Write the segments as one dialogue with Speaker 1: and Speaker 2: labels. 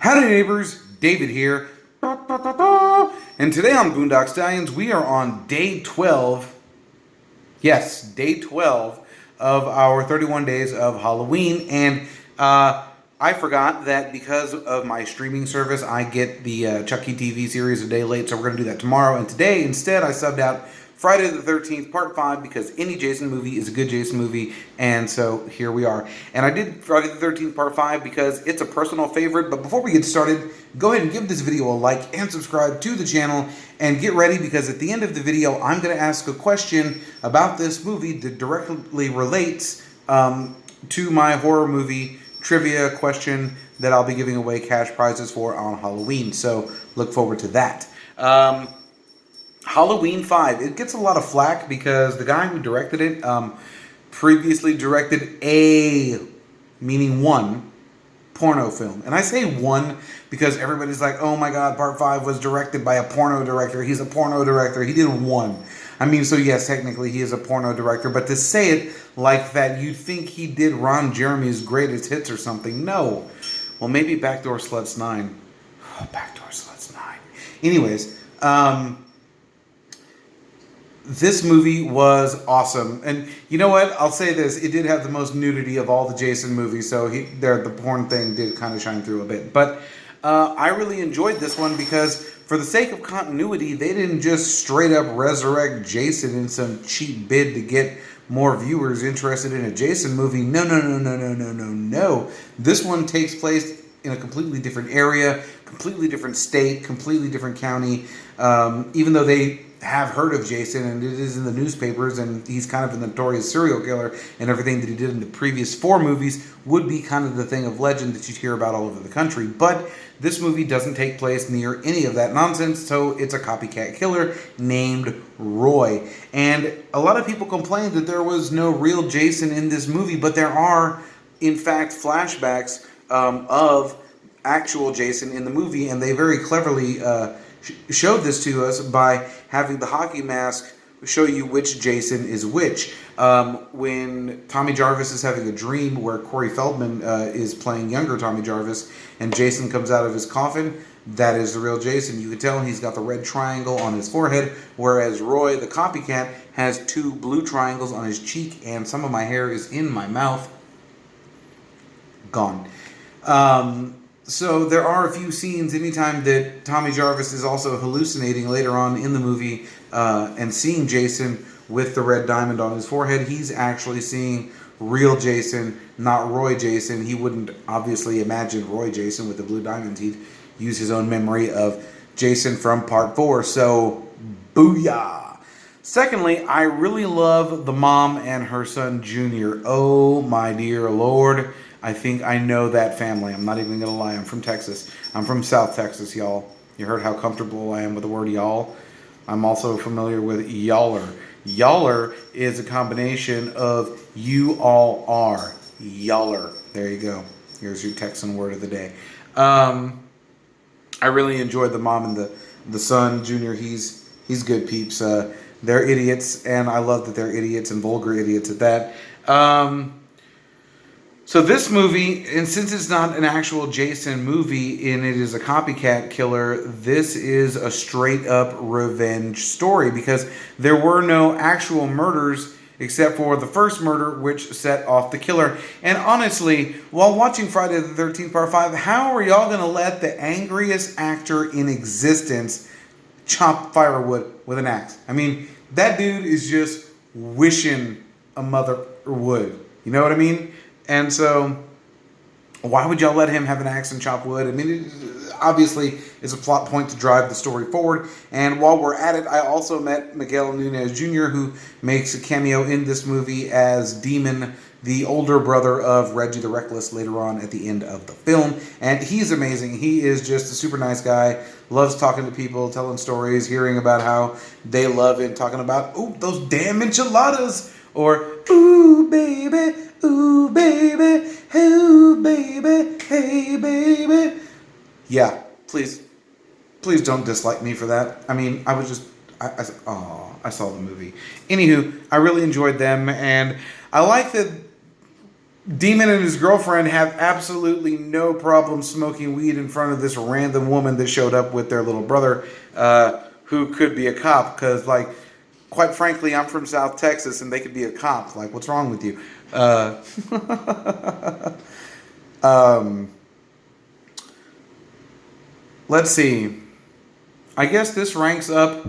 Speaker 1: Howdy neighbors, David here. And today on Boondock Stallions, we are on day 12. Yes, day 12 of our 31 days of Halloween. And I forgot that because of my streaming service, I get the Chucky TV series a day late. So we're going to do that tomorrow. And today, instead, I subbed out Friday the 13th, Part 5, because any Jason movie is a good Jason movie, and so here we are. And I did Friday the 13th, Part 5, because it's a personal favorite, but before we get started, go ahead and give this video a like and subscribe to the channel, and get ready, because at the end of the video, I'm going to ask a question about this movie that directly relates to my horror movie trivia question that I'll be giving away cash prizes for on Halloween, so look forward to that. Halloween 5. It gets a lot of flack because the guy who directed it previously directed meaning one, porno film. And I say one because everybody's like, oh my god, Part 5 was directed by a porno director. He's a porno director. He did one. I mean, so yes, technically he is a porno director, but to say it like that, you'd think he did Ron Jeremy's Greatest Hits or something. No. Well, maybe Backdoor Sluts 9. Oh, Backdoor Sluts 9. Anyways, this movie was awesome. And you know what? I'll say this. It did have the most nudity of all the Jason movies, so the porn thing did kind of shine through a bit. But I really enjoyed this one because for the sake of continuity, they didn't just straight up resurrect Jason in some cheap bid to get more viewers interested in a Jason movie. No. This one takes place in a completely different area, completely different state, completely different county. Even though they have heard of Jason and it is in the newspapers and he's kind of a notorious serial killer and everything that he did in the previous 4 movies would be kind of the thing of legend that you hear about all over the country. But this movie doesn't take place near any of that nonsense, so it's a copycat killer named Roy. And a lot of people complained that there was no real Jason in this movie, but there are in fact flashbacks of actual Jason in the movie, and they very cleverly showed this to us by having the hockey mask show you which Jason is which. When Tommy Jarvis is having a dream where Corey Feldman is playing younger Tommy Jarvis and Jason comes out of his coffin, that is the real Jason. You can tell he's got the red triangle on his forehead, whereas Roy, the copycat, has 2 blue triangles on his cheek, and some of my hair is in my mouth. Gone. So there are a few scenes anytime that Tommy Jarvis is also hallucinating later on in the movie and seeing Jason with the red diamond on his forehead. He's actually seeing real Jason, not Roy Jason. He wouldn't obviously imagine Roy Jason with the blue diamonds. He'd use his own memory of Jason from Part 4. So, booyah! Secondly, I really love the mom and her son Junior. Oh my dear Lord. I think I know that family. I'm not even going to lie. I'm from Texas. I'm from South Texas, y'all. You heard how comfortable I am with the word y'all? I'm also familiar with yaller. Yaller is a combination of you all are. Yaller. There you go. Here's your Texan word of the day. I really enjoyed the mom and the son, Junior. He's good peeps. They're idiots, and I love that they're idiots and vulgar idiots at that. So this movie, and since it's not an actual Jason movie and it is a copycat killer, this is a straight up revenge story because there were no actual murders except for the first murder which set off the killer. And honestly, while watching Friday the 13th Part 5, how are y'all going to let the angriest actor in existence chop firewood with an axe? I mean, that dude is just wishing a mother would. You know what I mean? And so, why would y'all let him have an axe and chop wood? I mean, it obviously is a plot point to drive the story forward. And while we're at it, I also met Miguel Nunez Jr., who makes a cameo in this movie as Demon, the older brother of Reggie the Reckless later on at the end of the film. And he's amazing. He is just a super nice guy, loves talking to people, telling stories, hearing about how they love it, talking about, ooh, those damn enchiladas, or, ooh, baby, ooh, baby, ooh, baby, hey, baby. Yeah, please don't dislike me for that. I mean, I was just, I saw the movie. Anywho, I really enjoyed them, and I like that Demon and his girlfriend have absolutely no problem smoking weed in front of this random woman that showed up with their little brother, who could be a cop. Because, like, quite frankly, I'm from South Texas and they could be a cop. Like, what's wrong with you? Let's see. I guess this ranks up.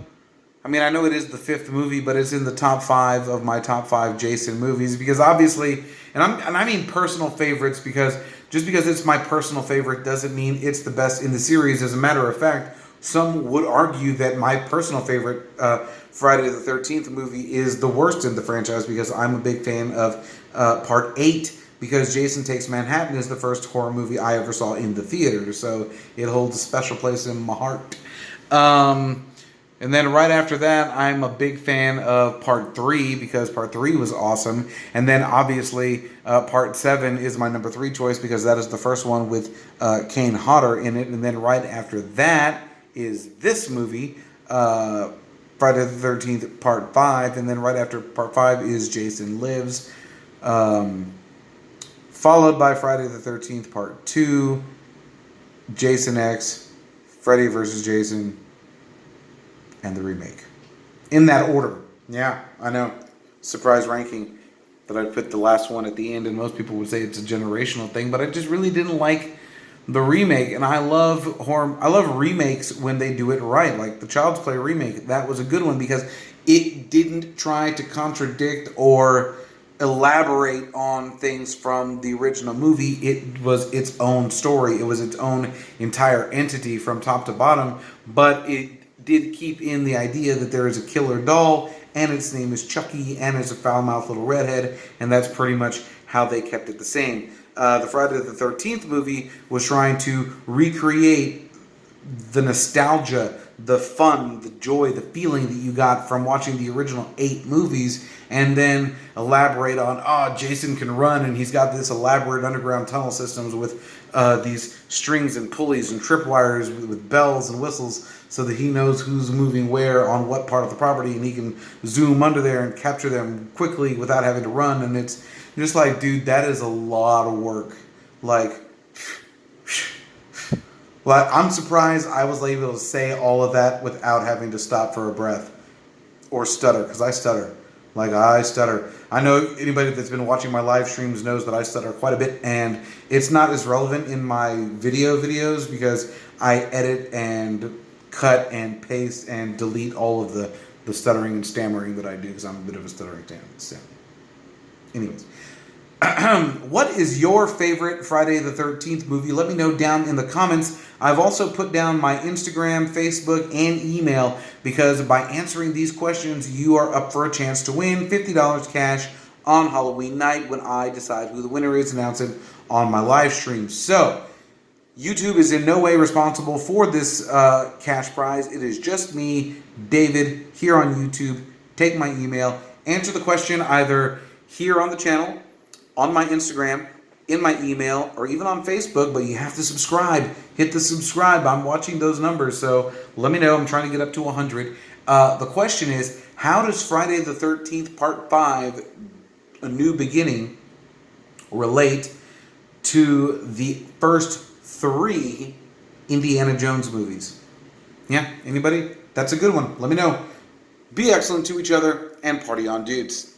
Speaker 1: I mean, I know it is the fifth movie, but it's in the top five of my top five Jason movies because obviously, and I mean personal favorites because just because it's my personal favorite doesn't mean it's the best in the series. As a matter of fact, some would argue that my personal favorite Friday the 13th movie is the worst in the franchise because I'm a big fan of Part 8 because Jason Takes Manhattan is the first horror movie I ever saw in the theater, so it holds a special place in my heart. And then right after that, I'm a big fan of Part 3 because Part 3 was awesome. And then obviously Part 7 is my number 3 choice because that is the first one with Kane Hodder in it. And then right after that is this movie, Friday the 13th Part 5. And then right after Part 5 is Jason Lives. Followed by Friday the 13th Part 2, Jason X, Freddy vs. Jason, and the remake. In that order. Yeah, I know. Surprise ranking that I put the last one at the end, and most people would say it's a generational thing, but I just really didn't like the remake, and I love horror. I love remakes when they do it right. Like the Child's Play remake, that was a good one because it didn't try to contradict or elaborate on things from the original movie. It was its own story. It was its own entire entity from top to bottom, but it did keep in the idea that there is a killer doll and its name is Chucky and it's a foul-mouthed little redhead, and that's pretty much how they kept it the same. The Friday the 13th movie was trying to recreate the nostalgia, the fun, the joy, the feeling that you got from watching the original 8 movies, and then elaborate on, Jason can run and he's got this elaborate underground tunnel systems with these strings and pulleys and tripwires with bells and whistles so that he knows who's moving where on what part of the property, and he can zoom under there and capture them quickly without having to run. And it's just like, dude, that is a lot of work. Like, I'm surprised I was able to say all of that without having to stop for a breath or stutter, because I stutter. Like, I stutter. I know anybody that's been watching my live streams knows that I stutter quite a bit, and it's not as relevant in my videos because I edit and cut and paste and delete all of the stuttering and stammering that I do because I'm a bit of a stuttering stammer. Anyways. What is your favorite Friday the 13th movie? Let me know down in the comments. I've also put down my Instagram, Facebook, and email because by answering these questions, you are up for a chance to win $50 cash on Halloween night when I decide who the winner is, announce it on my live stream. So, YouTube is in no way responsible for this cash prize. It is just me, David, here on YouTube. Take my email, answer the question either here on the channel, on my Instagram, in my email, or even on Facebook, but you have to subscribe. Hit the subscribe. I'm watching those numbers, so let me know. I'm trying to get up to 100. The question is, how does Friday the 13th Part 5, A New Beginning, relate to the first 3 Indiana Jones movies? Yeah, anybody? That's a good one. Let me know. Be excellent to each other and party on, dudes.